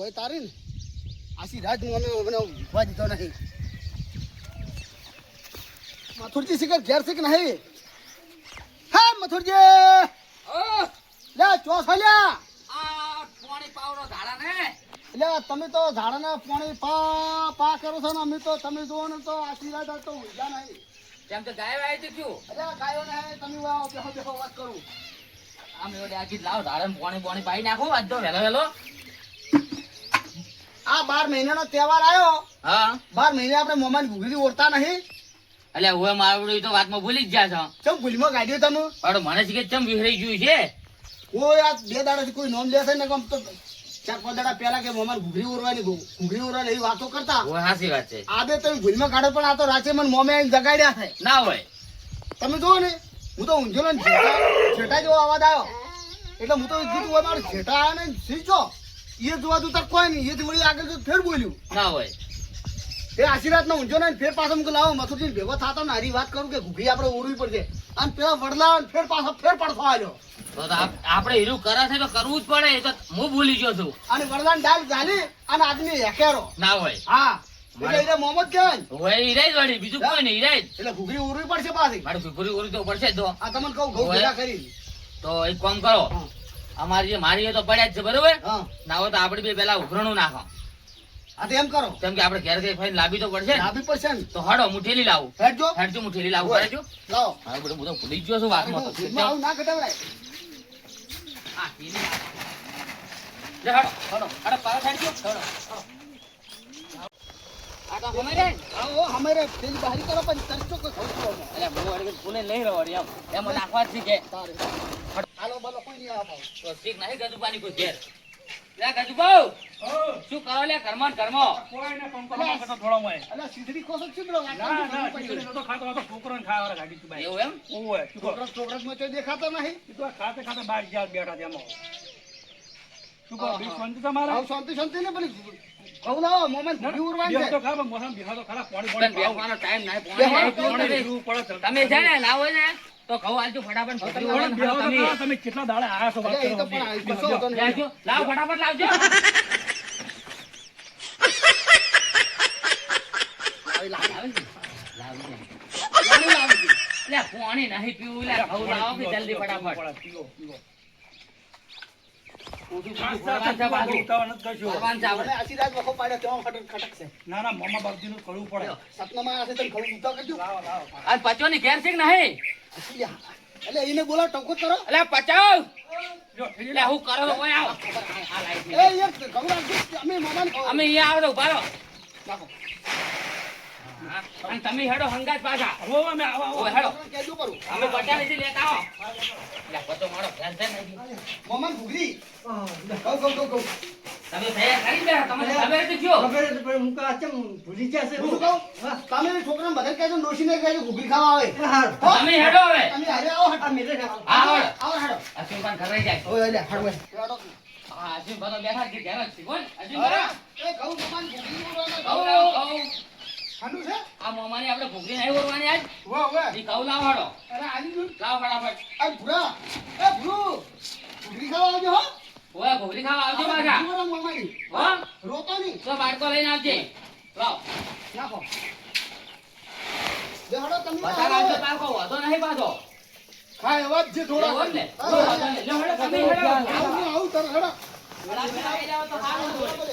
હવે તારી ને આશી રાત હું અમે ઉભા દીધો નહીં. મથુરજી શિખર ઘેર શીખ નહીં. હા મથુરજી લે ચોસ લ્યા પાણી પાવડો ધાડા ને એટલે તમે તો ઝાડાના પાણી પા પા કરો છો ને અમે તો તમે જુઓ ને તો આશી રાત તો ઊંઝા નહીં. તેમ તો ગાય વાય તો શું એટલે ગાયો ને તમે વાવ બેહો બેહો વાત કરું. આમ એવડે આખી લાવ ધાડા પાણી પાણી પાઈ નાખો આજ તો વેલો વેલો. આ 12 મહિનાનો તહેવાર આવ્યો. હા 12 મહિને આપણે મોમાની ભૂગી ઓરતા નહીં. એટલે હું મારું તો વાતમાં ભૂલી જ ગયા છો. ચમ ભૂલમાં ગાડ્યો તમે પણ મને છે કે ચમ વિહરાઈ ગયું છે. કોઈ આ 2 દાડાથી કોઈ નોમ લેશે ને કમ તો 4-5 દાડા પહેલા કે મોમાન ઘૂઘરી ઓરવાની ઘૂઘરી ઓરવાની એવી વાતો કરતા. ઓ હાસી વાત છે. આ બે તમે ભૂલમાં કાઢો પણ આ તો રાતે મને મોમે આવીને જગાડ્યા છે. ના હોય તમે જુઓ ને હું તો ઊંઝેલો ને જેઠા જેવો અવાજ આવ્યો એટલે હું તો કીધું હોય મારો જેઠા આવ્યો ને સીચો એ જોવા તું કોઈ નહીં એ વળી આગળ તો ફેર બોલ્યું ના હોય એ આશીર્વાદ ના ઊંઝો ને ફેર પાછો મૂકી લાવો મથુરજી ભેગો થતો ને હારી વાત કરું કે ઘૂઘરી આપણે ઓરવી પડશે અને પેલા વડલા ફેર પાછો ફેર પાડતો આવ્યો તો આપણે હીરું કરે છે તો કરવું જ પડે. એ તો હું ભૂલી ગયો છું. અને વડલાની ડાલ ગાલી અને આદમી હેકેરો ના હોય હા એટલે એને મોહમ્મદ કહેવાય ને. હોય હીરાઈ જ વળી બીજું કોઈ નહીં હીરાઈ જ. એટલે ઘૂઘરી ઓરવી પડશે પાછી. મારે સુપરી ઉરી તો પડશે જ તો. આ તમને કહું ઘઉં ભેગા કરી તો એક કામ કરો હા. અમારી જે મારી એ તો પડ્યા જ છે બરોબર. હા ના હોય તો આપણે બે પેલા ઉઘરણું નાખો. આ તો એમ કરો કેમ કે આપણે ઘેર ઘેર ફરીને લાવી તો પડશે ને. લાભી પડશે ને તો હડો મુઠેલી લાવું. હેડજો હેડજો મુઠેલી લાવું હોય. કરેજો. લાવો હા બધું બધું ભૂલી જ ગયો છું વાતમાં તો. ભૂલમાં આવું ના કટાવડાય. હા, ઢીલી લાવો. લે હડો હડો હડો પાછો હેડજો. હડો આ તો હમે રે. આવો હમારે પેલી બહારી કરો પણ તરસો કોઈ ઘઉં પીવાનો. અલ્યા બહુ અડગે પુને લઈ રહ્યો વળી એમ નાખવા જ છે કે તારે હાલો બોલો કોઈ નહીં આવો. તો ઠીક નહીં ગજુબાની કોઈ ઘેર. લે ગજુબાઉ શું કરો લે ઘરમાં ને ઘરમાં. અલા સીધડી કોસો ચીબડો એવું એમ છોકરામાં તો દેખાતો નહીં. આવ શાંતિ શાંતિ ને પેલી ઘઉં લાવો મોમાં ઘૂઘરી ઉરવાની છે. પણ બેસવાનો ટાઈમ નહીં પાણી નહીં. તમે છે ને ના હોય ને તો ઘઉં આલજો ફટાફટ ભૂખરી ઓળો ને તમે કેટલા દાડા આયા છો વાત અરે એ તો પણ આ કશો વાંધો નહીં. લાવજો લાવ ફટાફટ લાવજો. લાવી, લાવી. લાવજો. લાવી, લાવી. લે પાણી નહીં પીવું લે ઘઉં લાવો કે જલ્દી ફટાફટ. ઊંધું ઊંધું ફરવાનું છે પાછું. ફરવાનું છે મને આપણે. આશીર્વાદ વખો પાડ્યો તેમાં ખટક ખટક છે. ના ના મામા બાપજી નું કરવું પડે. સપનામાં આ છે તમે ઘઉં ઉતાર કરજો. આ પચોની ઘેર છે કે નહીં? એટલે એને બોલાવો ટંકો કરો. અલે પચાવ જો, લે હું કરો તો કોઈ આવો. આ લાઈટ એ એક ઘઉં રાખજો અમે મોમાને ખાવા. અમે અહીંયા આવો તો ઉભા રહો. નાખો. હા, અને તમે હેડો હંગાત પાછા. આવો, અમે આવો, આવો. ઓય હેડો કહેજો કરું. અમે બટાલીથી લેતા આવો. લે પચો મારો ઘેર છે નહીં. મોમાન ઘૂઘરી. ઘઉં. તમે તૈયાર કરી દે તમને ખબર તો કયો. હું શું કહું? તમે છોકરાને બધાને કહેજો ડોશીને કહેજો ઘૂઘરી ખાવા આવે. હો? તમે હેડો હવે. તમે હારે આવો હટ. હા, આવો. આવો હેડો. અશ્વિનભાઈ ઘરે જાય. ઓય લે હટ ભાઈ. હેડો. હા અશ્વિનભાઈ તો બેઠા છે ઘેર જ છે બોલ. અરે, અશ્વિનભાઈ એ ઘઉં મોમાન ઘૂઘરી બોલવાના ઘઉં ઘઉં. લાવો ઘઉં. ઠંડુ છે? આ મોમાની આપણે ઘૂઘરી નહીં ઓરવાની આજ. વાહ, વાહ. ઈ ઘઉં લાવો હેડો. અરે આની જોઈ. લાવો ફટાફટ. આ ભૂરા. એ ભૂરું. ઘૂઘરી ખાવા આવજો હો. ઓય ઘૂઘરી ખાવા આવજો પાછા. ઘૂઘરી વાળા મોમાની. હો રોતો નહીં. તો બાળકો લઈને આવજે. લાવ નાખો. બે હેડો તમે બટા લાવજો બાળકો વધો નહીં પાછો. ખાય અવાજ છે થોડા. એવો જ ને. જો વધો નહીં. લે હેડો તમે હેડો. આવું તર હેડો. લાવી લાવો તો સારું હોય. હેડો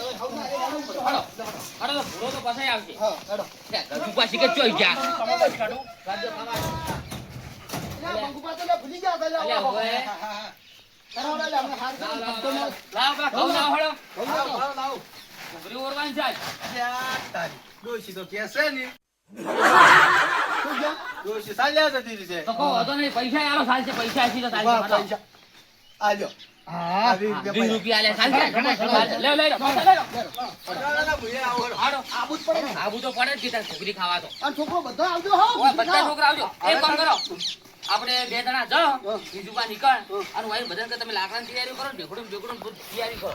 હેડો તો ભૂરો તો પાછા આવશે. હા, હેડો. લે ગજુ પાછી કે ચોઈ ગયા. તમારે જ કાઢું. કાઢો ખાવા. અલ્યા, બંકુપા તો લે ભૂલી ગયા હતા, લે અલ્યા, આવો. ઓય. હેડો, હેડો, લે, અમને હાર લાવ કરો, લાવ ધક્કો મારો. લાવ પેલા ઘઉં લાવો હેડો. ઘઉં લાવો. ઘૂઘરી ઓરવાની છે આજ. શું છે? તો કહો વધો નહીં પૈસા આલો ચાલશે પૈસા આપી તો ચાલશે. વાહ, હેડો. પૈસા. આજો. હા, હા, 20 રૂપિયા લે ચાલશે. લે લે લે પાછા લે લો. હાડો. આબુ જ પડે ને. આબુ તો પડે જ કે તારે ઘૂઘરી ખાવા તો. અને છોકરો બધો આવજો હો. ઓય બધા છોકરા આવજો. એક કામ કરો આપણે બે જણા જાઓ હા. બીજું બા નીકળ અને વાઈ બધાને કે તમે લાકડાની તૈયારી કરો ને ઢેકડું ઢેકડું બધું તૈયારી કરો.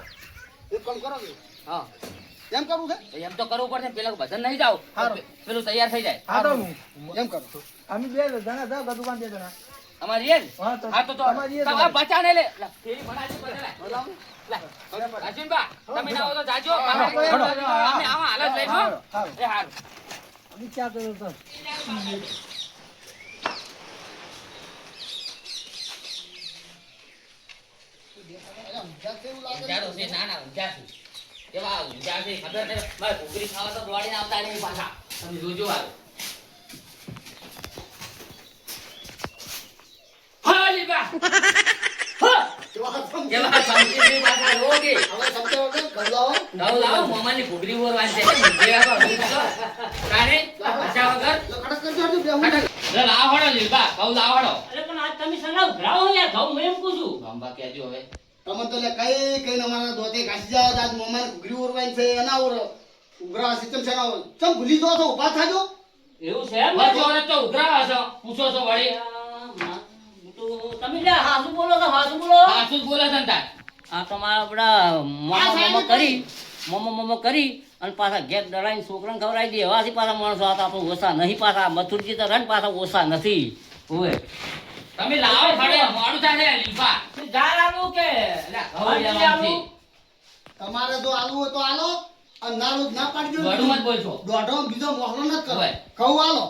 એક કામ કરો છો. હા એમ કરવું છે? એમ તો કરવું પડશે પેલા બધાને નહીં જાવ હારું. પેલું તૈયાર થઈ જાય. એમ કરો. અમે બે જણા જાવ, ગદુકાન બે જણા. અમારી એ જ? હા, તો હા, તો તમારી એ જ તમારે બચાને લે. લા, ફેરી બનાવજો, બચાને. બરાબર? રાજનબા, તમે ના આવો તો જાજો. હા, અમે હેડો. આવા હાલ જ લઈશું. હારું. એ હારું. વિચાર કર્યો તો. ઊંઝાડો છે, ના, ના, ઊંઝા છે. કેવા ઊંઝા છે, ખબર નહીં. મારે ઘૂઘરી ખાવા તો દોડીને આવતા નહીં પાછા. તમે જોજો હારું. હા, લીબા. હા. કેવા સમજી પાછા રોગે. હવે શબ્દ વગર ગભરાવો. લાવો, લાવો, મોમાની ઘૂઘરી ઓરવાની છે. જેવા તો હું તો. તારે? પાછા વગર? ખડક કરજો હજુ બેહું નહીં. લે, લાવો હળો, લીબા. કહું લાવો હળો. અરે પણ આજ તમે સલાહ ઉઘરાવો યાર ઘઉં હું એમ કહું છું. ગંબા કહેજો હવે. તમે તો લે કઈ અમારા દોતે ઘાસી જાવ આજ મોમાને ઘૂઘરી ઉરવાની છે એના ઓર ઉઘરા સિસ્ટમ છે એના ચમ ભૂલી જો તો ઊભા થાજો. એવું છે એમ? વચ્ચે વચ્ચે તો ઉઘરાવા છો. પૂછો છો વળી. હું તો તમે લ્યા હાસુ બોલો તો હાસુ બોલો. સાચું જ બોલે છે ને તાર. આ તમારા આપડા મોમો કરી અને પાછા ઘેર દળાઈને છોકરાને ખવડાવી દે એવાથી પાછા માણસો હતા આપણે ઓછા નહીં પાછા મથુરજી તો રન પાછા ઓછા નથી ઓય તમે લાવો ખડે મોડું થાય છે લીબા. ગાર આલું કે લે, હવે ભાજી લેવાનું છે. તમારે જો આલુ હોય તો આલો અને ના આલુ તો ના પાડજો. વડું મત બોલશો. દોઢો બીજો મોહલો ન કરો. હોય. કહું આલો.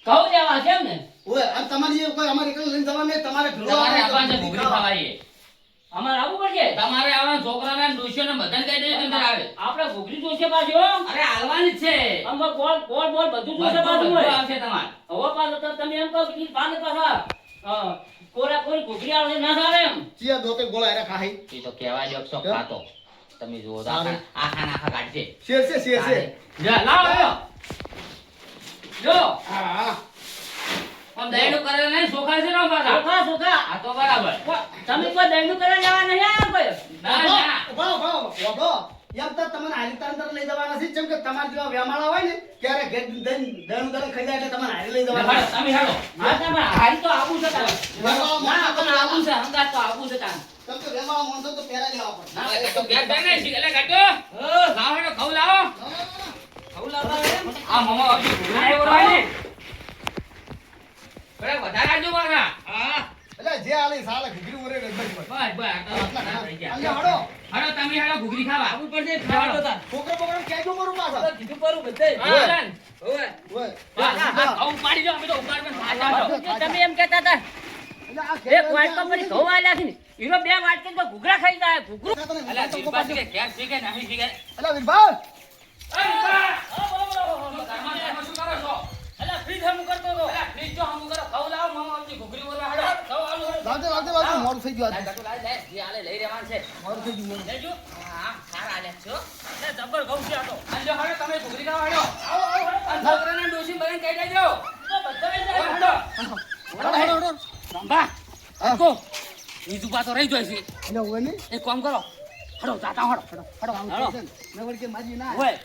ઘઉં લેવા છે એમ ને ઓય અને તમારી એ કોઈ અમારી એકલા લઈને જવા નહીં તમારે ભેળો તમારે આવવાનો આવવાનું છે તો ઘૂઘરી ખાવાય. અમારે આવવું પડશે તમારે આવવાનું છોકરાને ને ડોશીઓને બધાને કહી દેજો કે અંદર આવે. આપણે ઘૂઘરી જોશે પાછું હો. અરે હાલવાની જ છે. આમાં બોલ બધું જોશે બધું પાછું બધું હોય આવશે તમારે. હવે પાછો તો તમે એમ કહો કે ઈ પાને પાછા કોરા કોઈ ઘૂઘરી આવે ના સારે એમ ચિયા દોતે ગોળા એરા ખાઈ. એ તો કહેવા જો છો કેમ? ખાતો. તમે જુઓ તો સારું. આખા નાખા કાઢશે. શેર છે શેર છે. જા, લાવો લ્યો. જો હા હા. આમ દહીંનું કરેલું નહીં, ચોખા છે ને પાછા. સોખા આ તો બરાબર. તમે કોઈ દહીંનું કરે લેવા નહીં આવ્યા કોઈ ના, ના. વાબો. એમ તો તમને હારી તરત લઈ જવાના છે જેમ કે તમારા જેવા વેમાળા હોય ને ત્યારે ઘેર દહીં ખાઈ જાય એટલે તમને હારી લઈ જવાના હાલો, તમે હાલો. હા તમે હારી તો આવું છે તારે. વેમાળા ના મોણસો પણ આવું છે હંગાત તો આવું છે તારે. કેમ કે વેમાળા મોણસો તો પહેરા લેવા પડે. ના, એ તો ઘેર જાય ને, એટલે ગાડો. લાવો હેડો, ઘઉં લાવો. ઘઉં લાવવા એમ? આ મમા બાપજી ઘૂઘરા નહીં ઓરવાય ને. થોડા વધારે આવજો પાછા. હા. એટલે જે આલી સાલે ઘીઘરી ઉરે ગઈ બસ બસ. બસ, બસ, આ તો ઘણા થઈ ગયા. અહીંયા હડો. હાલો, તમે હાલો, ઘૂઘરી ખાવા. આવું પડશે ખાવા તો તાર. છોકરો બકરો કહેજો મારું પાછા. કીધું પરું બધે હા, ચાલ. ઓય. ઘઉં ઉપાડી જાઓ, અમે તો ઉપાડવા પાછા આવો. તમે એમ કહેતા હતા એટલે આ એક વાટકા પછી ઘઉં આલ્યા છે ને ઈનો બે વાટકે તો ઘૂઘરા ખાઈ જાય ઘૂઘરું અલા, જીભા છે કે ઘેર છે કે નહીં છે કે? અલા વીરભાઈ. એ ઉભા! ઘરમાં બેઠા શું કરો છો? અલા ફ્રીજ હમું કરતો તો અલા, please જો હમું કરો. ઘઉં લાવો, મમા બાપજી ઘૂઘરી ઓરવા હાલો. ઘઉં આલુ હેડો. લાવજો મોડું થઈ ગયું લાય, આજે. ગાટુ લાય, લાય. જે હાલે લઈ રહેવાનું છે. મોડું થઈ ગયું. લેજો હા, સારા હાલ્યા છો. એ જબર ઘઉં છે આ તો આજો હાલો, તમે ઘૂઘરી ખાવા હાલો. આવો આવો આ છોકરાને ડોશી બધાને કહી દેજો. બધા હાલો. હડો હડો. રંભા, હા. કો. બીજું પાછો રહી જાય છે. એટલે હોય ને. એક કામ કરો. હડો, જાતા હડો. હડો આવું હડો. છે ને. મેં વળી કે માજી ના. ઓય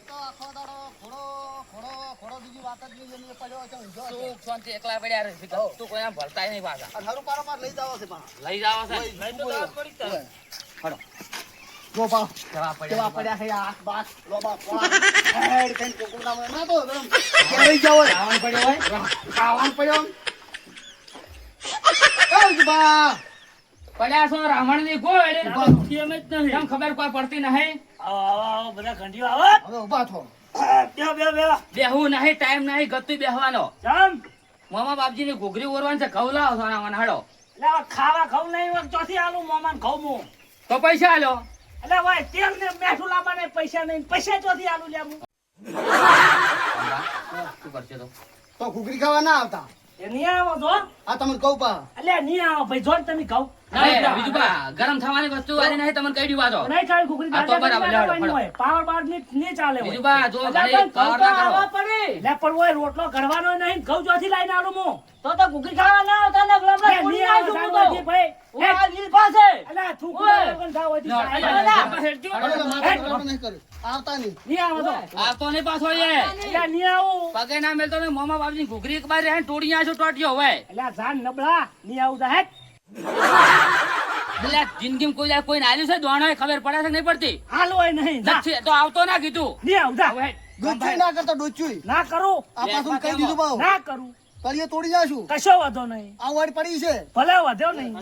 તો આખો દાડો ખોડો બીજી વાત જ નહીં એની પડ્યો છે ઊંઝો છે. સુખ શાંતિ એકલા પડ્યા રહે. તું કોઈ આમ ભરતાય નહીં પાછા. અને હારું પારોપાર લઈ જાવ છે પણ. લઈ જાવ છે. લઈ તો દાવ પડી તા ઓય. હડો. જો પાવ. કેવા કેવા પડ્યા? પડ્યા છે આ બાસ લોબા પોળા હેડ કઈ કોકડા માં ના તો ગરમ ક્યારે જાવ ખાવાનું પડ્યો હોય? ખાવાનું પડ્યો એ બા પડ્યા છો રાવણની ગોળ. કેમ જ નહીં કેમ ખબર કોઈ પડતી નહીં? આવો આવો આવો બધા ઘંટીઓ આવો હવે ઊભા છો. બે બેહવું નહીં, ટાઈમ નહીં, ગતું બેહવાનો. જામ મામા બાપજીની ઘૂઘરી ઓરવાની છે, ઘઉં લાવો સોનામાં હાડો. એટલે હવે ખાવા ઘઉં નહીં હોય ચોથી આલું મોમાન ઘઉં મું તો પૈસા આલો. એટલે ભાઈ તેલ ને મેઠું લાવવા ને પૈસા નહીં પૈસા ચોથી આલું લેવું શું કરશે તો? તો ઘૂઘરી ખાવા ના આવતા એ નહીં આવો તો આ તમને કહું પા એટલે નહીં આવો ભાઈ જો ને તમે ઘઉં નહીં, બીજું બા, ગરમ થવાની વસ્તુ વાળી નહીં, તમને કહી દીધું આ તો. નહીં ચાલે ઘૂઘરી આ તો દાદા બરાબર, દાદા લેવડો, હોય પાવર બાર ની ચાલે હોય બીજું બા, જો એટલે ઘરે પણ ઘઉં પાવર તો ના કરો. આવવા પડે. લે પણ ઓય રોટલો ઘડવાનો નહીં ઘઉં ચોથી લાઈને આલું હું તો ઘૂઘરી ખાવા ના આવતા ને ગમલા છોડી આવજો હું તો ભાઈ આ લીલ પાસે એટલે થૂકવા વગર થાવ હોય લો, થી હેડજો. નહીં કરે આવતા નહીં નહીં આવો તો આવતો નહીં પાછો એ. એટલે નહીં આવું પગે ના મેલતો ને મોમા બાપજી ઘૂઘરી એક બાર રહે ને તોડી આછો ટોટિયો હોય. એટલે આ જાન નબળા નહીં આવું હેટ એટલે જિંદગીમાં કોઈ દાડો કોઈને આલ્યું છે દોણો એ ખબર પડે છે કે નહીં પડતી? હાલ હોય નહીં જા નથી, તો આવતો ના કીધું. નહીં આવું જા હવે ડોચુય ના કરતા ડોચુય ના કરું આ પાછું કહી દીધું બાવ ના કરું કળીએ તોડી જાશું કશો વાંધો નહીં આ વાડી પડી છે ભલે વધ્યો નહીં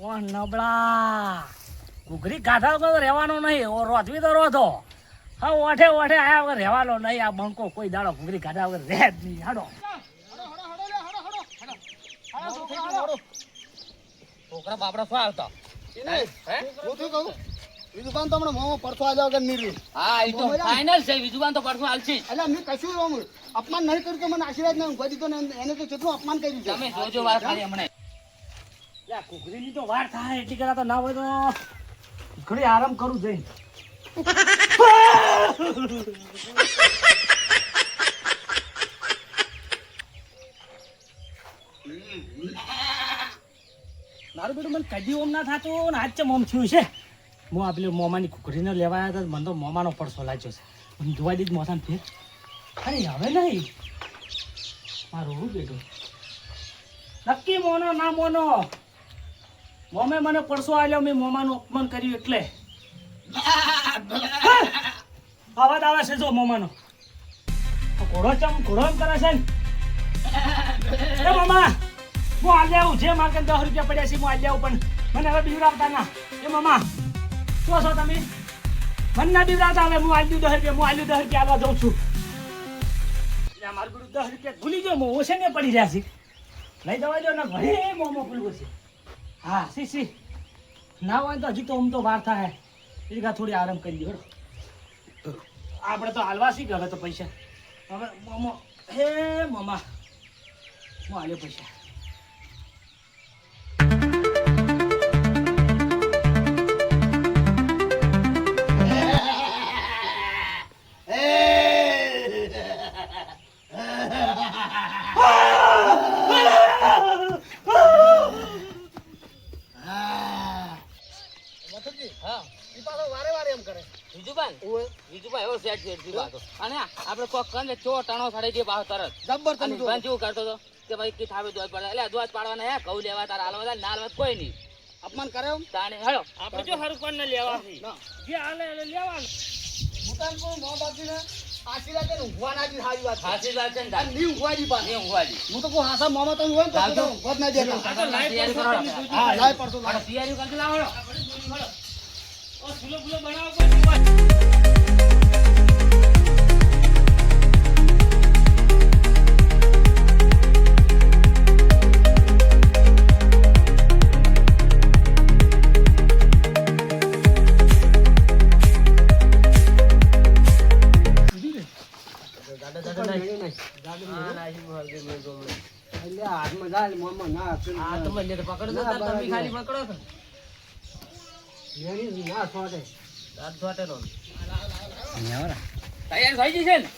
ઓ નબળા ઘૂઘરી કાઢા વગર તો રહેવાનો નહીં ઓ રોધવી તો રોધો હા ઓઠે ઓઠે આયા વગર રહેવાનો નહીં આ બંકો કોઈ દાડો ઘૂઘરી કાઢા વગર રહે જ નહીં હાડો છોકરા બાપડા શું આવતા હે? હું શું કહું બીજું કામ તો હમણાં મોંમાં પરસો આ જાવ કે નહીં રહી. હા એ તો ફાઇનલ છે બીજું તો પડશું હાલશી એટલે મેં કશું આમ અપમાન નહીં કર્યું તો મને આશીર્વાદ ના ઊંઘવા દીધો ને એને તો કેટલું અપમાન કર્યું છે તમે જોજો વાર ખાલી હમણાં ઘૂઘરીની તો વાર થાય એટલી કરા તો ના હોય તો ઘડી આરામ કરું જઈને મારું બેટું મને કદી ઓમ ના થતું ને આજ ચમ ઓમ થયું છે હું આ પેલી મોમાની ઘૂઘરીને લેવા આવ્યા હતા મને તો મોમાનો પડસો લાગ્યો છે મને જોવા દીધ મોસાને ફેર અરે હવે નહીં મારું બેટું નક્કી મોનો ના મોનો મોમે મને પડસો આલ્યો મેં મોમાનું અપમાન કર્યું એટલે અવાજ આવે છે જો મોમાનો ઘોડો એમ કરે છે ને એ મામા હું આલી આવું જે માર્કે 10 રૂપિયા પડ્યા છે હું આલી આવું પણ મને હવે બીવડાવતા ના એ મામા શું છો તમે મને ના બીવડાવતા હવે હું આલી 10 રૂપિયા હું આલી 10 રૂપિયા આલવા જાઉં છું એટલે મારું બધું 10 રૂપિયા ભૂલી ગયો હું ઓછે ને પડી રહ્યા છે લઈ જવા દો ને ઘરે મોમો ભૂલવું છે હા સી ના હોય તો હજી તો આમ તો વાર થાય એ થોડી આરામ કરી દો આપણે તો હાલવા શીખ હવે તો પૈસા હવે મોમો હે મામા હું હાલ્યો પૈસા હા ઈ પાછો વારે વારે એમ કરે વિજુભાઈ એવો સેટ છે વિજુ પાછો અને આપણે કોક કંદ ચો ટાણો સાડી દે પાછો તરત જબ્બર તમે જો બંધ જેવું કરતો હતો કે ભાઈ કી થાવે દોજ પડે એટલે દોજ પાડવાના હે ઘઉં લેવા તાર હાલવા ના હાલવા કોઈ નહીં અપમાન કરે એમ તાણે હેડો આપણે જો હર કોણ ને લેવા છે ના જે હાલે એટલે લેવાનું હું તો એમ કહું મા બાપજીને આશીર્વાદ દે ઊંઘવા ના જી સારી વાત છે. હાસી વાત છે ને આ નહીં ઊંઘવા જી પાછી. નહીં ઊંઘવાજી હું તો કહું હાસા મામા તમે હોય ને તો ચાલતો. ઊંઘવા જ ના દેતા. તૈયારી કરો હા લાય પડતો લાય. તૈયારી કરજો લાવો ઓ ફૂલો ફૂલો બનાવો કોઈ એટલે હાથમાં જાય મામા ના આપે. હા તો મને તો પકડો તો ના, તમે ખાલી બરાબર. પકડો તો એની ના છોડે. રાત છોટે તો તૈયાર થઈ જશે ને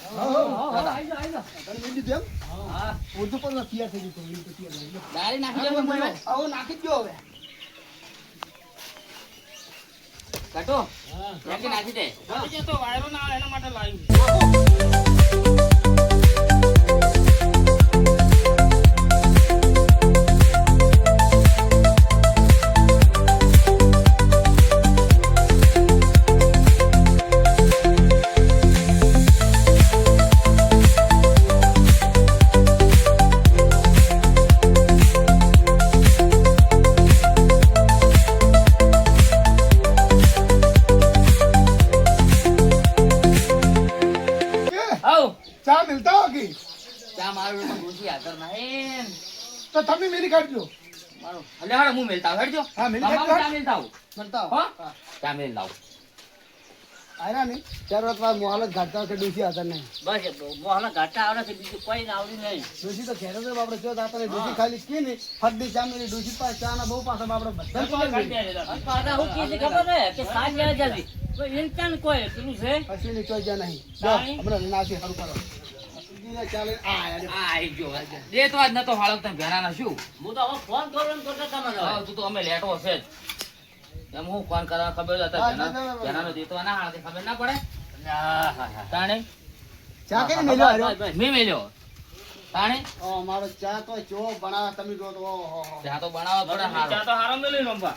તને મેં કીધું એમ? હા ઉર્દુ પણ તૈયાર થઈ ગયું. તો તૈયાર થઈ ગયું. દારી નાખી દો મને આવો નાખી જ દો હવે. કાટો નાખી દે જે તો વાયરો ના આવે એના માટે લાવ્યું આવ ચા મિલતા હો કે ચા મારું તો ગુસી આતર નહીં તો તમે મેરી કાઢજો. મારું હલે હાડો હું મેલતા આવું, હેડજો હા, મેલી મામા કાઢ. ચા મેલતા આવું. મળતા હો? હો. ચા મેલ લાવું આયરા નહીં ચાર વાત વાર મોહાલ જ ઘાટતા કે ડોસી હતા નહીં. બસ મોહના ઘાટા આવડે છે બીજું કોઈ ના આવડ્યું નહીં ડોસી તો ઘેરે તો આપણે જો તાતા ડોસી ખાલી કી ને ફટડી ચા મેલી ડોસી પાસે ચા ના બહુ પાછા આપણે બધા પાછા હું કીધી ખબર છે કે સાંજ લેવા જલ્દી કોઈ ઇન્સાન કોઈ પેલું છે પછી ની ચોઈ જા નહીં. જો તાણી? હમણાં નાખી હારું કરો. બીજા ચાલે આ યાર. આ આઈ ગયો દે તો આજ નતો હાલો તમે ભેરાના શું હું તો હવે ફોન કરું એમ કરતા તમને હા તું તો અમે લેટો છે જ એમ હું ફોન કરવા ખબર હતા હા, ના, ના, ના. ભેરાનો દેતો ના હાલ ખબર ના પડે હા હા હા તાણે ચા કેમ મેલ્યો હાર્યો? મેં મેલ્યો તાણે ઓ મારો ચા તો ચો બનાવા તમે જો તો ઓહો. ચા તો બનાવો પડે ચા હારો તો હારો મેલી રંબા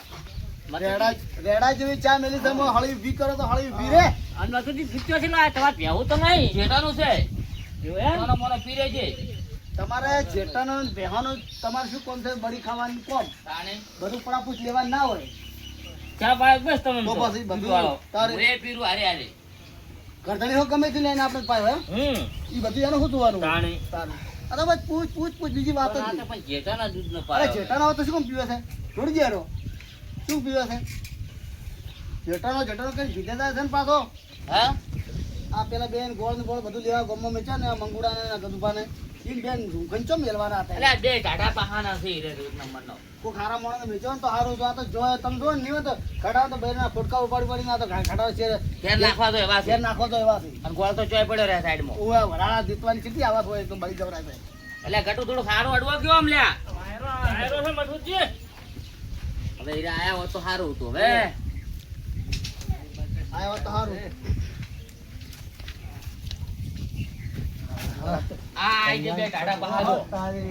રેડા જેવી ચા મેલી તમે હળી વી કરો તો હળી વી રે. અંદર સુધી ફીટ્યો છે ને તમારે પહેવું તો નહીં જેટાનું છે એવું એમ મોનો મોનો પીરે છે તમારે જેઠાનો ને બેહાનો તમારે શું કોમ છે? બળી ખાવાની કોમ. તાણે બધું પડાપૂછ લેવા ના હોય. ચા પાય બસ તમે તો પછી બધું વાળો તારે હું પીરું હારે હારે ગરદણી હો ગમે તે લઈને આપણે પાયો એમ? ઈ બધું એનું શું જોવાનું? તાણી તારે. અરે બસ પૂછ બીજી વાત જ આ તો નહીં. પણ જેઠાના દૂધ ન અરે પાયો જેઠાનો હોય તો શું કામ પીવે છે? જોડી દેરો. શું પીવે છે? જેઠાનો કઈ જીતેદાર છે ને પાછો. હા આ પેલા બેન ગોળ ને ગોળ બધું લેવા ગમમાં મેચ્યા ને મંગુડા ને ગદુભા ને ઈ બેન ઘંચો મેલવાના હતા. એટલે આ બે ટાટા પહાના છે હીરે દૂધ નંબરનો કોઈ ખારા માણસ મેચો ને તો સારું તો આ તો જો તમે જો ને નહીં હોય તો ખડાવ તો બેન ફોટકા ઉપાડી પડીને આ તો ખડાવ છે ઘેર નાખવા તો એવા છે ઘેર નાખો તો એવા છે. અને ગોળ તો ચોય પડ્યો રહે સાઈડમાં ઓવે વરાળા જીતવાની કેટલી આવાત હોય તો બળી જવરાય છે. એટલે ઘટું થોડું સારું અડવો ગયો આમ લ્યા આયરો છે મજબૂતજી. હવે હીરા આયા હોત તો સારું હતું હવે આ વાત તો સારું. આ આઈ જે બે ટાટા પહાડો તારી.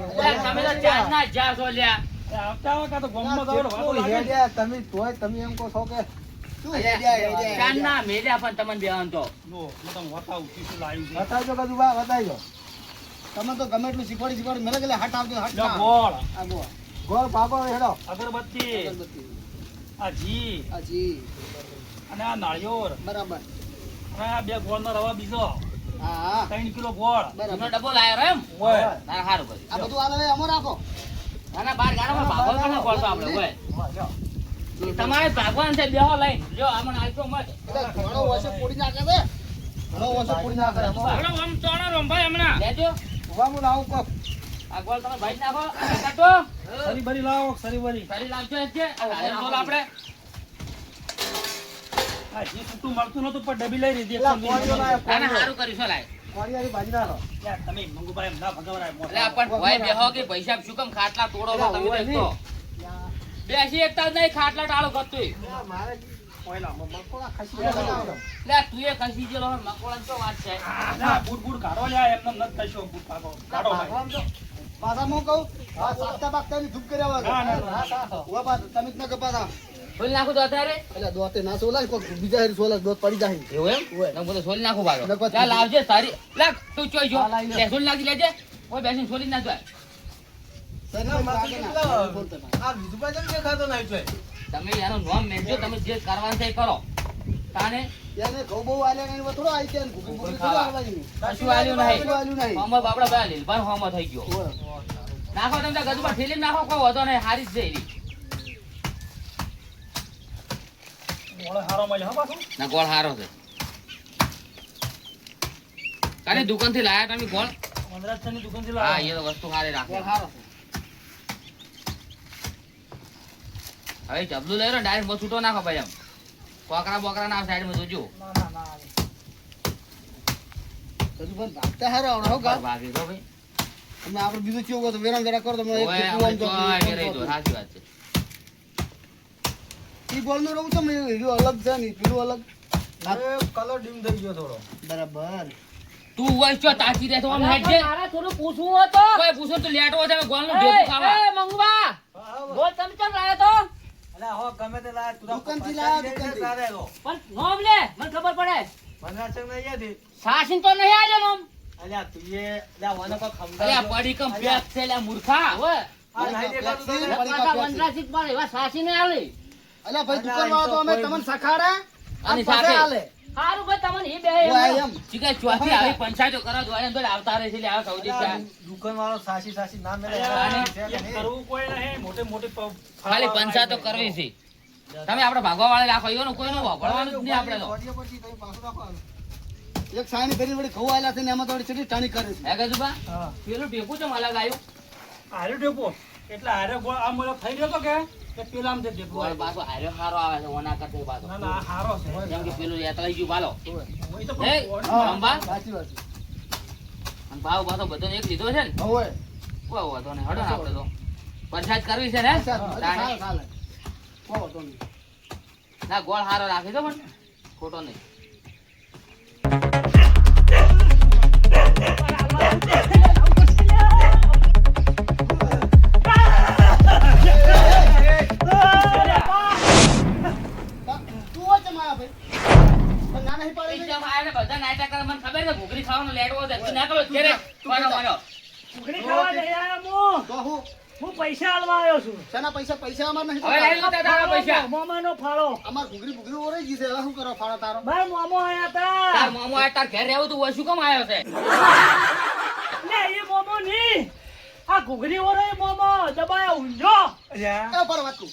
તમે તો ચાર ના જા છો લ્યા આવતા વખતે તો ગમમાં તો વાતો કેટલું લાગે. હેડ્યા તમે તોય તમે એમ કહો છો કે શું હેડ્યા? ચાર ના મેલ્યા પણ તમને બેહન તો જો હું તમને બતાવું શું શું લાવ્યું છે. બતાવજો કદું બા બતાવજો. તમે તો ગમે એટલું શીખવાડી મેલે કે હટ આવજો હટ જો ના. ગોળ, આ ગોળ. ગોળ ભાગો હેડો. અગરબત્તી, અગરબત્તી. આ ઘી આ જી. અને આ નાળિયેર બરાબર. અને આ બે ગોળનો રવા બીજો હા હા 3 કિલો ગોળ. જૂનો બરાબર. ડબ્બો લાયો રે એમ ઓય ના સારું કર્યું આ બધું આલે અમો રાખો. ના ના બાર ગાડામાં ભાગો કાઢો ગોળ તો આપણે હોય જો. તમારે ભાગવાન છે બેહો લઈને જો આમાં આલતો મત એટલે ઘણો ઓછો પોડી નાખે છે. ઘણો ઓછો પોડી નાખે છે. આપણે આમ ચાણો રંભાઈ હમણાં. લેજો ઉભા હું લાવું કોક. આ ગોળ તમે ભાઈ નાખો કાટો સરી બરી લાવો, સરી બરી. ફરી લાવજો એ છે આ હારે ગોળ આપણે આ જે છૂટું મળતું નતું પણ ડબ્બી લઈ લીધી. પેલા કોળીઓ લાયો, ના ના કોળીઓ. સારું કર્યું છે લાય કોળીયાની ભાજી નાખો. યાર તમે મંગુભાઈ એમ ના ભગાવરાય એટલે મોટા. આપણ ભોય બેહો કે પૈસા શું કેમ ખાટલા તોડો છો તમે ઓય દેખતો બેસી એકતા જ નહીં ખાટલા ટાળો કરતું યા, મારે ઓયલા. મકોડા ખસી ગયા છે. લે તું એ કસી જેલો મકોડા તો વાત છે ના બૂટ બૂટ કાઢો લ્યા એમને નત થશો બૂટ કાઢો કાઢો ભાઈ. ભાગવામ તો પાછા હું કહું આ સાતતા બાગતાની ધૂપ કર્યા વગર. ના, ના, ના. ઉભા પાછા. તમે જ ન કહો પાછા. સોલી નાખું તો અત્યારે એટલે દોતે ના સોલાય કોક બીજા હારી સોલાય દોત પડી જાય. એવું એમ ઓય. ના બધું સોલી નાખું બારો નકર લા લાવજે સારી લાગ તું ચોઈ જો હા, લાવી લે. લે સોલી નાખી લેજે ઓય બેસીને સોલી નાખ દે તમે એનું નામ મેલજો તમે જે કરવાનું છે એ કરો તાને એને ઘઉં બહુ આલ્યા ને એમાં થોડો આવી ગયા ને ઘૂઘી બૂઘી થોડો આવવાની. કશું આલ્યું નહીં કશું આલ્યું નહીં. હોમો બાપડા બે લીલભાન હોમો થઈ ગયો ઓય. નાખો તમે ગદુમાં ઠેલી નાખો કોઈ વધો નહીં હારી જ જઈ મોળે હારો મળ્યો હો પાછો. ના ગોળ હારો છે કાલે દુકાન થી લાયા તમે ગોળ વનરાજની દુકાનથી હા લાવ્યો. એ તો વસ્તુ હારી રાખે ગોળ હારો છે. હવે જબલું લઈ લો ડાયરેક્ટ બસ છૂટો નાખો ભાઈ એમ કોકરા બોકરા ના સાઈડ માં જોજો ના ના ના બધું પણ ભાગતા હારો આવડે હો ગા. ભાગી દો ભાઈ તમે આપણે બીજું ચેવું હોય તો વેરાણ જરા કરો તો મને એક ઓય ટીપું અમે આમ તો તો આવી રહી તો સાચી વાત છે ઈ બોલનું રહું તો મેં હીરો અલગ છે ને પેલું અલગ. કલર ડીમ થઈ ગયો થોડો. બરાબર. તું હોય છો તાકી દે તો આમ હેડ જે મારે થોડું પૂછવું હતું. કોઈ પૂછો તો લેટો છે ગોળ નું ઢેકું ખાવા એ મંગવા બોલ તમે કેમ લાયો તો અલા હો ગમે તે લાય તું દુકાનથી લાયા, દુકાનથી. પણ નોમ લે મને ખબર પડે મનરાચક ને અહીંયાથી. સાસીન તો નહીં આલ્યો નોમ અલ્યા તું એ લ્યા વાને કો ખમદા. અરે પડી કમ પેક છે લે મૂર્ખા હવે આ નહીં દેખાતું તને? પડી પાછા કાપ્યા છે. વનરાજીત પણ એવા સાસી ને આલી અલ્યા ભાઈ દુકાનવાળો તો અમે તમને સખાડે અને આ પાસે સાથે. હાલે. સારું ભાઈ તમને એ બે ઓય એમ. ચીકે ચોથી આવી પંચાયતો કરવા દો અંદર આવતા રહે છે લે આ સૌદી અલ્યા, છે દુકાનવાળો સાસી સાસી ના મેલે. અલ્યા, છે કે એમ નહીં? કરવું કોઈ નહીં મોટે મોટી ખાલી પંચાયતો કરવી છે તમે આપણે ભાગવા વાળે રાખો એનું કોઈનું વાપરવાનું જ નહીં આપણે તો ગોળીઓ પછી તમે પાછું રાખો હાલો. એક સાઈની ફેરી વળી ઘઉં આલ્યા છે ને એમાં તો વળી ચેટલી ટાણી કરે છે. હે ગજુબા હા પેલું ટેકું ચમ અલગ આવ્યું હારે ટેપો એટલે હારે ગોળ આ મને થઈ ગયો તો કે પેલા આમ જે ટેપો ગોળ પાછો હારો હારો આવે છે ઓના કરતે પાછો ના ના આ હારો છે જેમ કે પેલું યાત્રા ગયું બાલો હું તો હે ગોળ હા, અંબા સાચી વાત છે. અને ભાવ પાછો બધાને એક લીધો છે ને હવે કોઈ વાંધો નહીં હડો ને આપણે તો પંચાયત કરવી છે ને ચાલે, તાણે. ચાલે, ચાલે. કોઈ વાંધો નહીં. ના ગોળ હારો રાખી દો પણ ખોટો નહીં તું હોય છે મારા ભાઈ. પણ ના નહીં પાડે છે. બધા નાટક કરે મને ખબર છે ઘૂઘરી ખાવાનો લેટવો છે તું ના કરો ઘેરે મારો મારો ઘૂઘરી ખાવા હું પૈસા આલવા આવ્યો છું શેના પૈસા? પૈસા અમાર નહીં. હવે લઈ લો તારા પૈસા. મોમાનો ફાળો અમાર ઘૂઘરી બુઘરી ઓરાઈ ગઈ છે. હવે શું કરો ફાળો તારો? મારા મોમો આયા તાર હતા મામો આ તાર ઘેર રહેવું તું હોય શું કામ આવ્યો છે? ને એ મોમો નહીં આ ઘૂઘરી ઓરો એ મોમો દબાયા ઊંઝો અલ્યા એ પર વાત કહું.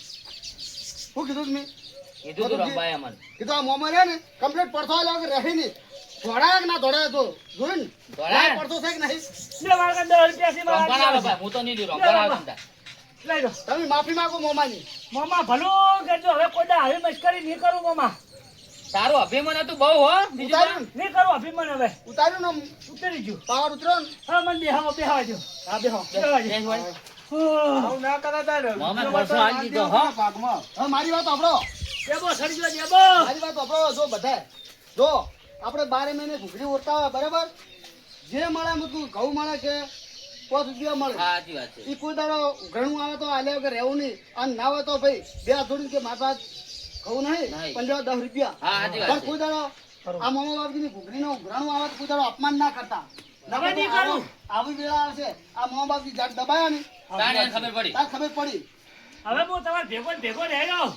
શું કીધું તમે? કીધું તું રંભાએ અમને. કીધું આ મોમાં છે ને કમ્પ્લીટ પડતો આલ્યો કે રહી નહીં. દોડાય કે ના દોડાય તો જોયું ને? દોડાય? પડતો છે કે નહીં? લે મારા કાન 10 રૂપિયા થી મારા રંભા લાવો હાથ ભાઈ, હું તો નહીં દઉં. રંભા લાવો તમતાર. લઈ લો તમે માફી માંગો મોમાની. મોમા ભલું કરજો હવે કોઈ દા આવી મસ્કરી નહીં કરું મોમા તારું અભિમાન હતું બહુ હો બીજું ઉતાર્યું ને? નહીં કરું અભિમાન હવે ઉતાર્યું ને? ઉતરી ગયું પાવર ઉતર્યો ને? હા મને બેહાવા દો હા બેહો. બેહવા દો. બેસ વળી. આવું ના કરે તારે મોહમ્મદ વર્ષો આલી દીધો હો. ભાગમાં. હવે મારી વાત સાંભળો. દેબો સડી ગયો દેબો મારી વાત સાંભળો. જો બધાય જો આપણે 12 મહિને ઘૂઘરી ઓરતા હોય બરાબર, જે મળે એમ તું ઘઉં મળે કે 5 રૂપિયા મળે, હા, સાચી વાત છે. એ કોઈ દાડો ઘણું આવે તો આલે વગર રહેવું નહીં. અને ના હોય તો ભાઈ બે હાથ જોડીને કે મારા ઘઉં નહીં નહીં. 15-10 રૂપિયા. હા, સાચી પણ વાત છે. કોઈ દાડો આ મામા બાપજીની ઘૂઘરીનો ઘણું આવે તો કોઈ દાડો અપમાન ના કરતા. હવે નહીં કરું. આવી વેળા આવશે આ મામા બાપજી જાત દબાયા ને તાને એને ખબર પડી. તાર ખબર પડી. હવે હું તમારે ભેગો ને ભેગો રહી જાઉં.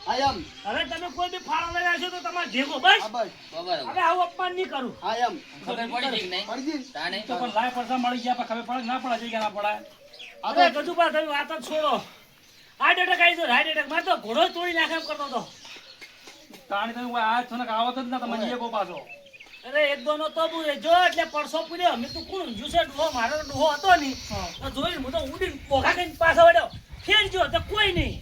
હા એમ. હવે તમે કોઈ બી ફાળો લઈ આવશો તો તમારે ભેગો બસ હા બસ. બરાબર. હવે આવું અપમાન નહીં કરું હા એમ. ખબર પડી છે કે નહીં? પડી ગઈ ને? તાને તો પણ લાય પડતા મળી ગયા પણ ખબર પડે કે ના પડે છે કે ના પડે આ અરે તો કજુ પા તમે વાત જ છોડો હાર્ટ એટેક આવી ગયો હાર્ટ એટેક માં તો ઘોડો તોડી નાખે એમ કરતો હતો તાણી તમે આ થોને આવત જ ના તમને એ કો પાછો અરે એક દોનો તો બુરે જો એટલે પડસો પૂર્યો મેં તું કોણ જુસે ડોહો મારો ડોહો હતો નહીં તો જોઈને હું તો ઉડીને પોખા કરીને પાછો વળ્યો ફેર જો તો કોઈ નહીં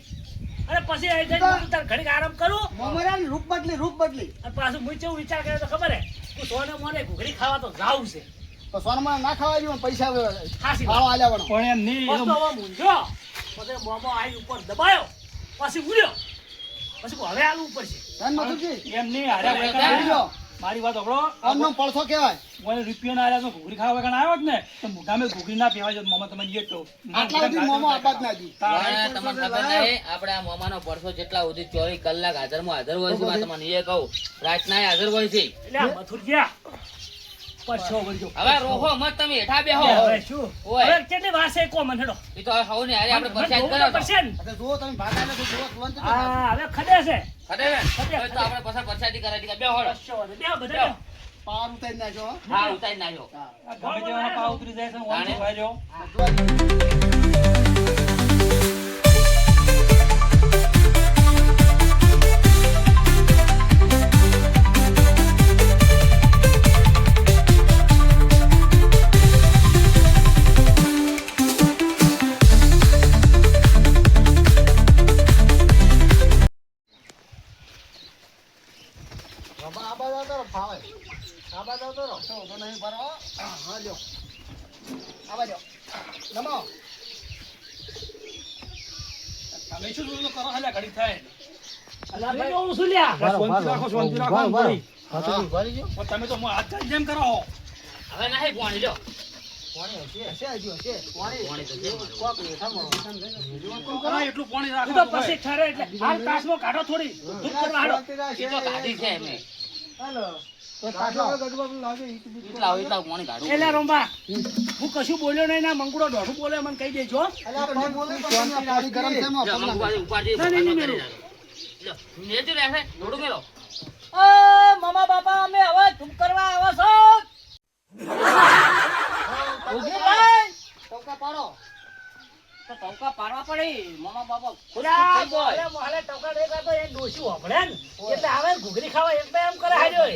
અને પછી આવી જઈને હું તાર ઘડીક આરામ કરું મોમરાની રૂપ બદલી. અને પાછું હું કેવું વિચાર કર્યો તો ખબર હે હું સોને મોને ઘૂઘરી ખાવા તો જાઉં છે તો સોનામાં ના ખાવા જોઈએ પૈસા ખાસી ભાવ આલ્યા વણો. પણ એમ નહીં મસ્ત હવે મૂંઝ્યો પછી મોમો આવી ઉપર દબાયો પછી ઉડ્યો પછી હવે આલું ઉપર છે ધન મથુરજી, એમ નહીં હારે જોઈ વેકણ લો. મારી વાત સાંભળો આમનો પડસો કહેવાય. મને રૂપિયો ના આલ્યા તો ઘૂઘરી ખાવા વેકણ આવ્યો જ ને તો મોઢામે ઘૂઘરી ના પીવાય છે મોમાં તમને એ કહું આટલા સુધી મોમો આબાદ ના દી. હવે તમને ખબર નહીં આપણે આ મોમાનો પરસો જેટલા સુધી 24 કલાક હાજરમાં હાજર હોય છે માં તમને એ કહું રાતના હાજર હોય છે. એટલે આ મથુરજીયા પરસો વળજો હવે રોહો મત તમે હેઠા બેહો. હવે શું ઓય. હવે કેટલી વાર છે કો મને હેડો ઈ તો હવે ને હારે આપણે મને પંચાયત જોવું કરો તો પડશે ને. એટલે જુઓ તમે ભાગ આલ્યા તો જુઓ તુરંત જ હા હવે ખડે છે ખડે ને હવે તો આપણે પછી પંચાયતી કરાવી દીધા બેહો. પરસો બે બધા પાર ઉતારી નાખ્યો હો. હા ઉતારી નાખ્યો. ગમે તેવાના પાવ ઉતરી જાય છે તાણે. ઓન જો બાબા આબાદ આવતો રહો, ફાવે. આબાદ આવતો રહો. તો વાંધો નહીં ભરો. હા લ્યો. આવા લ્યો. નમો. તમે શું જોયું કરો હાલે ઘડી થાય અલા ભાઈ જોઉં છું લ્યા શાંતિ રાખો શાંતિ રાખો આમ પડી. ભરી ગયો. પણ તમે તો હાથ ચાલી જેમ કરો હવે નહીં પાણી લ્યો. પાણી હશે હજુ હશે. પાણી તો છે મારું. કોક લેઠા મળો. કરો એટલું પાણી હું રાખો તો પછી ઠરે એટલે હાલ કાચમાં કાઢો થોડી ધૂપ કરવા હાલો ઈ તો કાઢી છે એમે. તો કાઢો. એટલા હોય એટલા પાણી કાઢું. એટલે રોંબા હું કશું બોલ્યો નહીં ના મંગુડો દોઢું બોલે મને કહી દેજો અલા પણ બોલે તો તમે પાણી ગરમ છે એમાં જો, પગલા મંગુ ઉપાડી નહીં, નહીં, નહીં, કરી લ્યો. નેચું રહેશે, થોડું મેલો. મામા બાપા અમે હવે ધૂપ કરવા આવો છો ઉભીભાઈ, ટોકા પાડો. તો ટોકા પાડવા પડી મામા બાપા ખુશ અલા, થઈ જાય. મોહલે ટોકા દેખા તો એ ડોશી હોભળે ને એટલે આવે ને ઘૂઘરી ખાવા એટલે એમ કરે હાર્યો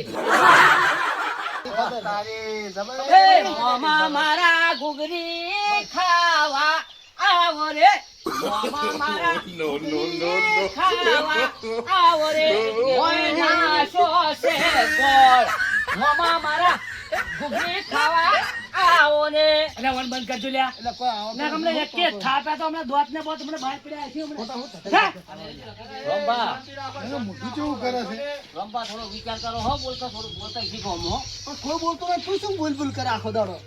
તારી જબર. હે મામા મારા ઘૂઘરી ખાવા આવો રે મામા મારા ઘૂઘરી ખાવા આવો રે મોયના શોષે ગોળ મામા મારા ઘૂઘરી ખાવા આવો ને એટલે વન બંધ કરજો લ્યા એટલે કોઈ આવો ના હમણે એક કે થાપા તો હમણાં દોત ને બોત હમણાં બહાર પડ્યા છે હમણાં. રંભા, એનું મોઢું કેવું કરે છે? રંભા થોડો વિચાર કરો હો, બોલતા થોડું બોલતા શીખો હો. પણ કોઈ બોલતો નહીં. તું શું બોલ બોલ કરે આખો દાડો?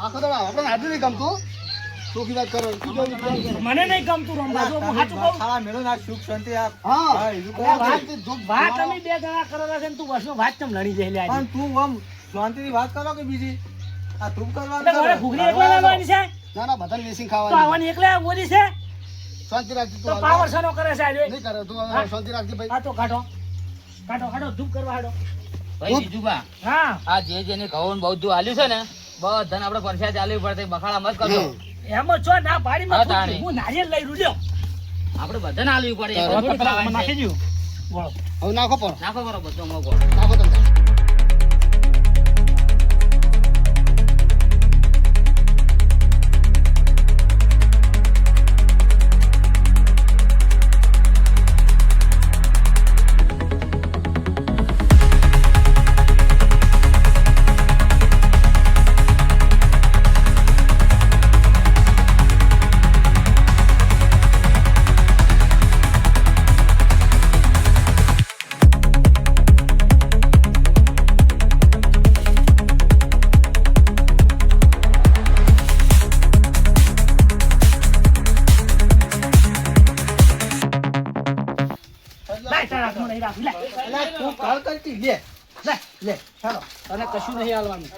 આખો દાડો આપણને હાજર નહીં ગમતું. ચોખ્ખી વાત કરો. શું કેવું? મને નહીં ગમતું રમવા જો હું સાચું કહું ખાવા મેળો ના સુખ શાંતિ આપ હા. હા, એવું એટલે કરો. વાત તમે બે જણા કરો છો ને તું વર્ષનો વાત ચમ લડી જાય લ્યા પણ તું આમ શાંતિથી વાત કરો કે બીજી આ તું કરવા એટલે મારે ઘૂઘરી એટલા લાવવાની છે ના ના બધાને વેચીને તો ખાવાની આવવાની એકલા ઓરી છે શાંતિ રાખજે તો તું પાવર સનો કરે છે આજે નહીં કરે તું હા. શાંતિ રાખજે ભાઈ આ તો કાઢો કાઢો કાઢો ધૂપ કરવા હાડો ભાઈ બીજુબા હા આ જેને ઘઉં ને બધું આલ્યું છે ને બધાને આપણે પરસ્યા ચાલવી પડે બખાડા મત કરજો એમ જ છો ના પાડી હા, માં તાણી. હું નારિયેળ લઈ રૂલ્યો આપણે બધાને આલવી પડે એક હા, થોડી ખાવાની છે. નાખી દઉં બોલો હવે નાખો પણ નાખો કરો બધો મોકો નાખો તમે લાય તારા હાથમાં નહીં રાખું, લાય. અલા, તું કાલ કરતી લે લે ચાલો તને કશું નહીં હાલવાનું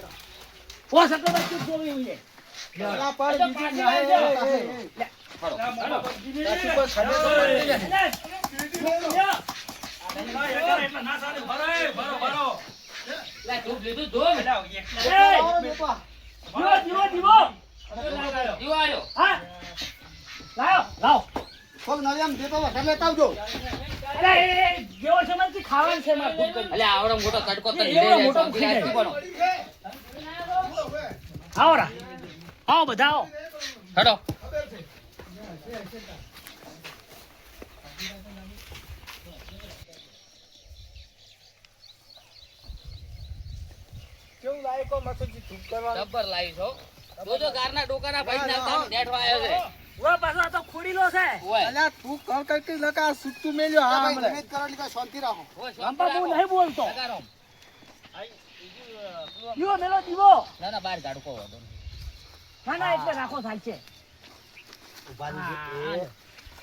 ઓ સકલો ભાઈ તું જોવી એવું છે. અલા, પણ બીજું ના, એ, એ, એ. તારી પર ખાડો તો પડી જાય. એટલે ના ચાલે. ભરો. લે ધૂપ લીધું ધૂપ આવો બેપા. દીવો દીવો દીવો આલ્યો હા લાવો લાવો કોક નવી આમ બેપા વધારે લેતા આવજો અરે એ જેવો છે મને ખાવાનું છે મારે ભૂખ કરી. અલે આવડો મોટો કટકો તો એ લીધે એવડો જાય, મોટો શાંતિ રાખી ખાઈ પડો. આવો રા આવો બધા આવો હેડો કેવું લાયકો મસુજી ધૂપ કરવાનું જબ્બર લાવી છો જોજો ગારના ડોકાના ભાઈ ના તામ નેઠવા આવ્યો છે ઓ પાછો આ તો ખોડીલો છે ઓય અલ્યા તું કાલ કરતી લકા સુટ્ટુ મેલ્યો હા ભાઈ નિમિત કરો એટલે કાંઈ શાંતિ રાખો ઓય રંપા હું નહીં બોલતો લગાડો. દીવો મેલો દીવો ના ના બહાર ગાડકો હતો ના ના એટલે રાખો થાય છે ઉભા કેમ કે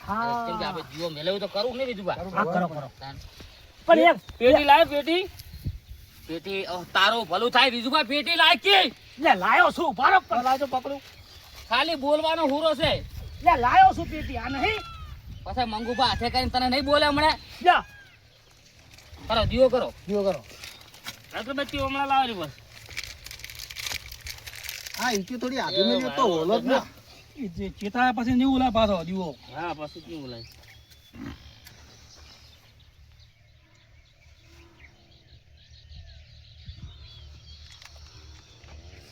હા આપણે જીવો મેળવ્યું તો કરવું ને બીજું બા હા કરો કરો તાન. પણ એક પેટી લાય પેટી તારું ભલું થાય બીજું કોઈ પેટી લાય કે લે લાયો છું બારો પર લાજો પકડું ખાલી બોલવાનો હુરો છે લે લાયો છું પેટી આ નહીં પછી મંગુભા હાથે કરીને તને નહીં બોલે હમણાં જા કરો દીવો કરો દીવો કરો અગરબત્તી હમણાં લાવવાની બસ હા ઇનકી થોડી આગળ મેલ્યો તો ઓલો જ ના એ જે ચેતાયા પછી નેવું લા પાછો દીવો. હા પછી કેવું બોલાય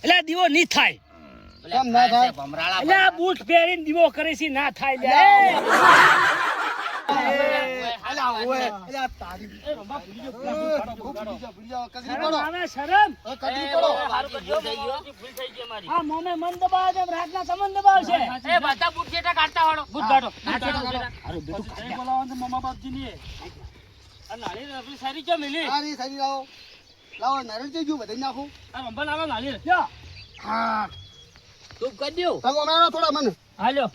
એટલે દીવો નહીં થાય કેમ ના થાય? ભમરાળા એટલે આ બૂટ પહેરીને દીવો કરે છે ના થાય લે અલ્યા ઓય અલ્યા તારી કગરી પડો આવે શરમ કગરી પડો ભૂલ થઈ ગયો ભૂલ થઈ ગઈ મારી આ મોમે મન દબાવે છે રાતના સમન દબાવ છે એ બધા બૂટ જેટા કાઢતા વાળો બૂટ કાઢો બૂટ કાઢો. અરે બેટું જય બોલાવવાનું છે મામા બાપજીને. આ નાળી આપણી સારી કેમ મિલી સારી સારી લાવો લાવો નારિયેળ જઈ ગયું બધાય નાખું આ રંભા લાવે નાળી. લ્યો હા તું કરી દ્યો તમે અમારા થોડા મને હાલ્યો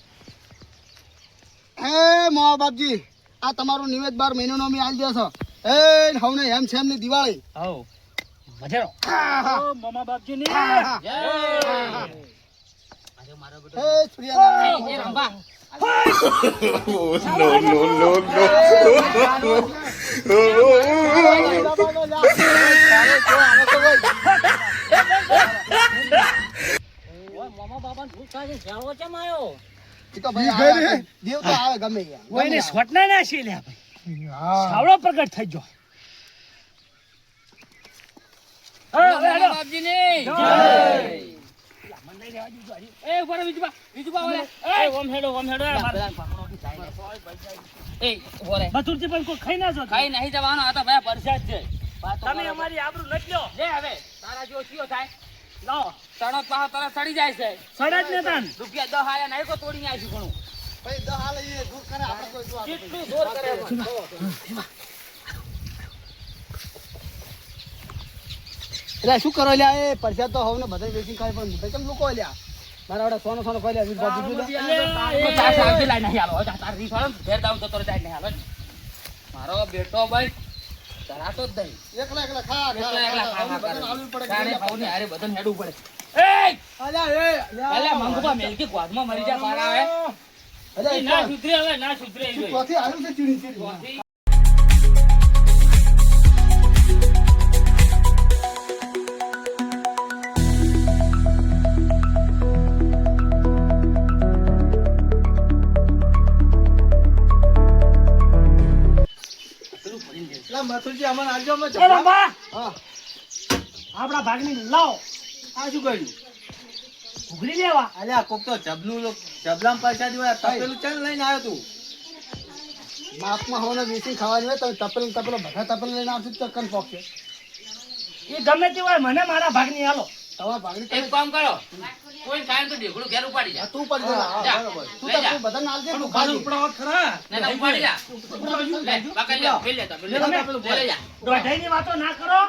હે મા બાપજી આ તમારું નિવેદ 12 મહિનાનો અમે આલી દેશો એ હવને એમ છે એમની દિવાળી આવો મજારો ઓ મામા બાપજીને. જય અરે મારો બેટો હે સૂર્યનારાયણ એ રંભા મામા બાપા ભૂલ થાય છે જાવો કેમ આવ્યો ઈ તો ભાઈ આવે, દેવ તો આવે ગમે યાર કોઈને સ્વટના ના છે લે ભાઈ સાવળો પ્રગટ થઈ ગયો બાપજીની એ ઉપર બીજુબા ઓલે એ ઓમ હેડો એ બોલે બતુરજી પણ કોઈ ખાઈ ના જો ખાઈ નહીં જવાનો આ તો ભાઈ પરસાદ છે તમે અમારી આબરૂ નથી લ્યો લે હવે તારા જેવો ચિયો થાય લાવો તણો પાહો તરત સડી જાય છે સડા જ ને તાન રૂપિયા 10 આયા નહીં કો તોડીને આવીશું ઘણું ભાઈ દહ હાલે એ દૂર કરે આપણે કોઈ દુઆ કેટલું દૂર કરે એટલે શું કરો લ્યા એ પરસાદ તો હવને બધા વેચી ખાય પણ ભાઈ કેમ લોકો લ્યા મારા વડે સોનો સોનો ખાઈ લ્યા વીસ બાજુ તો ચાર સાવથી લાઈ નહીં આલો તાર રીસ વાળો ઘેર દાવ તો તોરે જાય નહીં આલો મારો બેટો ભાઈ ધરાતો જ નહીં એકલા એકલા ખા એકલા એકલા ખા ખા કરે બધાને આલવું પડે તારે ખાવું નહીં, હારે બધાને હેડવું પડે એ અલ્યા અલ્યા મંગુબા મેલકી ગોદમાં મરી જા પાર આવે અલ્યા એ ના સુધરે હવે ના સુધરે એ ભાઈ. ચોથી આવ્યું છે ચીડી ચોથી. એટલે મથુરજી અમને આલજો અમે એ જમવા. રંભા, હા આપણા ભાગની લાવો આ શું કર્યું ઘૂઘરી લેવા. અલ્યા કોક તો જબલામ પૈસા દીવા તપેલું ચાલ લઈને આવ્યો તું માપમાં હોને વેચી ખાવાની હોય તો તપેલો બધા તપેલ લઈને આવશું તો કન પોકશે એ ગમે તે હોય મને મારા ભાગની હાલો. તમારા ભાગની એક કામ કરો કોઈ ખાય તો ઢેકડું ઘેર ઉપાડી જા તું પડ જા જા. બરોબર તું લઈ જા. તો બધા નાલ દે તું પાછળ ખાલી ઉપડાવત ખરા ના ના ઉપાડી જા લે પકડ લે ફેલ લે તો લે જા દોઢાઈની વાતો ના કરો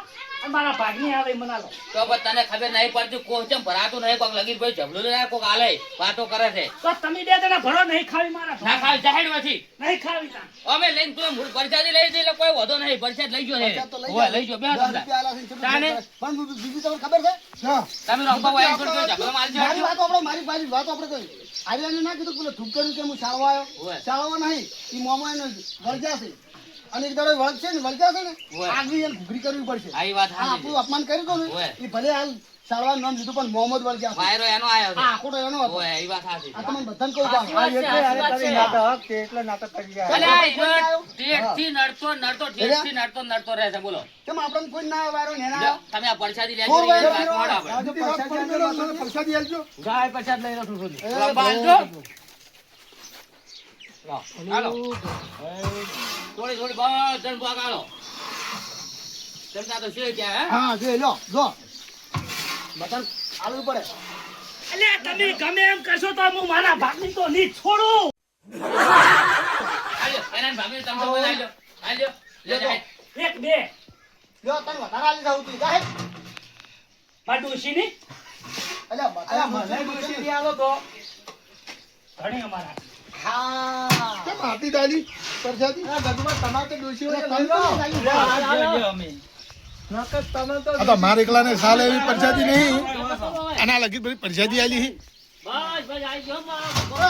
અને મારા ભાગની આવે એ મને હાલો. તો પણ તને ખબર નહીં પડતી કોઈ ચમ ભરાતું નહીં કોક લગીર ભાઈ જબલું લે કોક આલે વાતો કરે છે તો તમે બે જણા ભરો નહીં ખાવી મારા ના ભાગ. ખાવ જાહેર માંથી નહીં ખાવી તા. અમે લઈને તું મૂળ પરસાદી લઈ જઈ એટલે કોઈ વધો નહીં પરસાદ લઈ ગયો છે પૈસા તો લઈ ઓય જા. લઈ ગયો બે 10 તમને રૂપિયા આલા છે, તાને? પણ બીજું તમને ખબર છે હા તમે રંબા વાય કરજો જબલો મારજો મારી વાત આપણે કહી આર્યાને ના કીધું પેલો ઠુક કર્યું કે હું શાળવા આવ્યો ઓય. શાળવા નહીં એ મોમાં એને વળગ્યા છે અને એક દાડો વળગશે ને વળગ્યા છે ને ઓય. આગવી એને ઘૂઘરી કરવી પડશે આવી વાત આ સાચી આપણું અપમાન કર્યું હતું ઓય. ને એ ભલે હાલ શાળવાનું નામ લીધું પણ મોહમ્મદ વળગ્યા છે વાયરો એનો આયો આ આખો તો એનો હતો ઓય એ વાત સાચી આ તમને બધાને કહું સાચી વાત છે, સાચી વાત છે. અલ્યા, એ ઠેઠથી નડતો નડતો રહે છે બોલો કેમ આપણને કોઈ ના વાયરો ને એના લ્યો, તમે આ પરસાદી લેજો ફોર એ વાયરો વાત મોડો આપણે. પ્રસાદી આલજો ગાય પરસાદ લઈ રહ્યો છું એ રંબા આલજો. લાવો, હાલો. થોડી થોડી બધાને ભાગ આલો. જમતા તો છે ત્યાં, હે? હા જો બધાને આલવું પડે અલ્યા તમે ગમે એમ કરશો તો હું મારા ભાગની તો નહીં છોડું. આલ્યો, એના ભાભીને તમે તો આલ્યો. આલ્યો. લે જા. એક બે જો તને વધારે આલી જાવ તું જાય મારા ડોશીની અલ્યા મને ડોશી આલો તો ઘણી અમારા. હા કેમ આપી દાલી પ્રસાદી આ ગદમાં તમાર તો ડોશી હોય લ્યો, અમે આ તો મારે એકલાને સાલ એવી પંચાયતી નહીં આના લગી બધી પંચાયતી આલી બસ બસ આઈ ગયો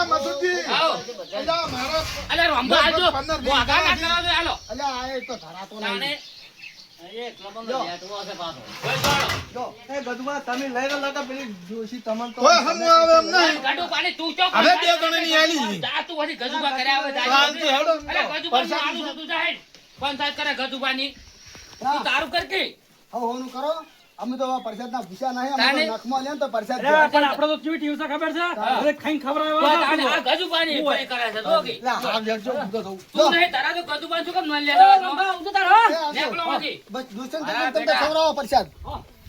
મસુદજી આવો. અલ્યા મારા અલ્યા, રંબા આલજો. 15 હું આગા ના કરાવજો, હાલો. અલ્યા આ એ તો ધરાતો તાણે. નહીં એક લબંગો બેઠો હશે પાછો. કોઈ ચાલો. જો એ ગદમાં તમે લઈ લો લગા પેલી ડોશી તમને તો કોઈ હમ આવે એમ નહીં ગાડું પાડી તું ચો હવે બે જણાની આલી જા તું વળી ગજુબા કર્યા હવે હાલતી હેડો. અલ્યા, ગજુબાનું આલુ છે તું જાહેર. પંચાયત કરે ગજુબાની. તું તારું કર કે. હવે હોનું કરો અમે તો પ્રસાદ ના ભૂસ્યા નહીં અમે તાને? તો નખમાં લે તો પ્રસાદ અરે પણ આપણે તો કેવી ટીવ છે ખબર છે હવે ખાઈને તો ખવડાવવા તાણે આ ગજુબાની પડી કરે છે જો કે. એટલે હાથ લેજો ઊંધો થવું તું નહીં તારા તો ગજુબાન શું કેમ ન લે છે? એ નેકળો આવજો. માંથી. બસ દુષ્યંત હા, તમને બેટા. ખવડાવો પ્રસાદ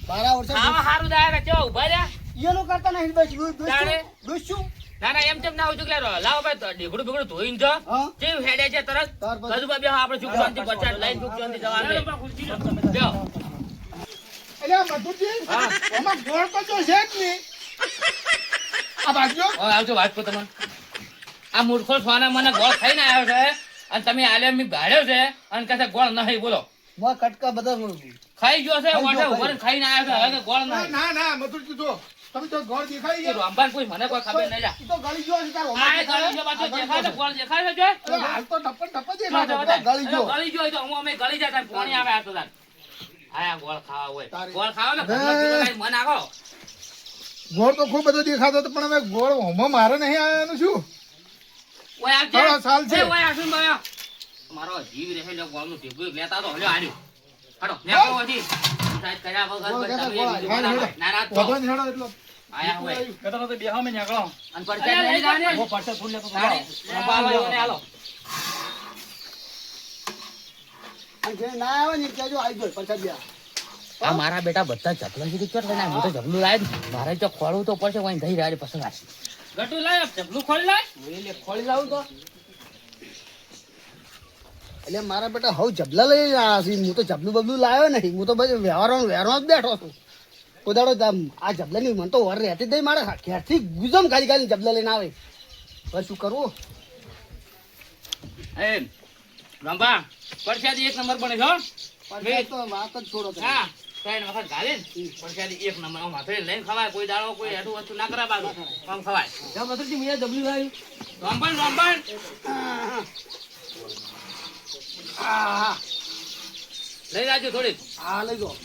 12 વર્ષ આવા હારું દાયરા કેવા ઉભા રહ્યા? એનું કરતા નહીં બસ તાણે? દુષ્યું ના ના એમ તેમ ના આવતું કે લાવો ભાઈ ઢીકડું બીકડું ધોઈને જો હા કેમ હેડે છે તરત તાર પછી- ગજુબા બે આપણે સુખ શાંતિ પચાસ લઈને સુખ શાંતિ જવાનું છે. લ્યો. અલ્યા મધુજી હા. આમાં ગોળ તો જો છે જ નહીં આ ભાગ્યો હવે આવજો વાત કો તમને આ મૂર્ખો સોના મને ગોળ ખાઈને આવ્યો છે અને તમે આલે મેં ગાળ્યો છે અને કહે છે ગોળ નહીં બોલો મોં કટકા બધા ખાઈ ગયો છે ખાઈ વાંઢે ગયો, ઉભરીને ખાઈને આવ્યો છે હવે કે ગોળ નહીં ના ના મધુજી જો તમે તો ગોળ દેખાઈ એ ગયા રંભાન કોઈ મને કોઈ ખબર નહીં જા ઈ તો ગળી ગયો છે તાર આ એ ગળી ગયો પાછો દેખાય છે ગોળ દેખાય છે જો અરે હાલ તો ટપ્પર જો, દેખાય જો, છે. જો. ગળી ગયો. ગળી ગયો હોય તો હું અમે ગળી જાય તાર પાણી આવે આ તો તાર આયા ગોળ ખાવા હોય તારી- ગોળ ખાવા ને ઘરમાં પીતો કાંઈ મન આવો ગોળ તો ખૂબ બધો દેખાતો હતો પણ હવે ગોળ હોમાં મારે નહીં આવ્યાનું શું ઓય આવજે હા, સાલ છે. એ ઓય આસુન બાયા મારો જીવ રહે લે ગોળનું ટેબુ લેતા તો હલ્યો આલ્યો હડો નેકો હતી સાહેબ કર્યા વગર ગોળ પછી કહેતા તમે ગોળ બીજું આવ્યો. બનાવો. ના ના વધો તો ને હેડો એટલો આયા હોય કહેતા તો બેહો મેં નીકળો અને પરચાય લઈ જાને હું પાછળ ફૂલ લેતો તો તારે રંભા વાળાને હાલો અને જે ના આવે ને કહેજો આવી ગયો પ્રસાદ લ્યા આ મારા બેટા બધા જબલા સુધી ચોટ લઈને હું તો જબલું લાય મારે તો ખોળવું તો પડશે કોઈ થઈ રહ્યા પછી લાશ ગટુ લાય જબલું ખોલી લાય એટલે ખોલી લાવું તો એટલે મારા બેટા હવે જબલા લઈ આવ્યા છે હું તો જબલું બબલું લાવ્યો નહીં હું તો બસ વ્યવહારમાં જ બેઠો છું કોદાડો આ જબલાની મને તો વર રહેતી જ નહીં મારે ઘેરથી ગુજમ ખાલી ખાલી જબલા લઈને આવે બસ શું કરવું એ રંભા પરસાદી એક નંબર બને છો પ્રસાદ તો વાત જ છોડો તમે. હા ત્રણ વખત ગાલે ને પરસાદી એક નંબર આમ હાથે લઈને ખવાય કોઈ દાડો કોઈ હેઠું વસ્તુ ના કરે બાજુ આમ ખવાય જમ અસરથી મેં જબલું લાવ્યું રોંબણ રોંબણ હા લઈ જાજો થોડીક હા લઈ જાઓ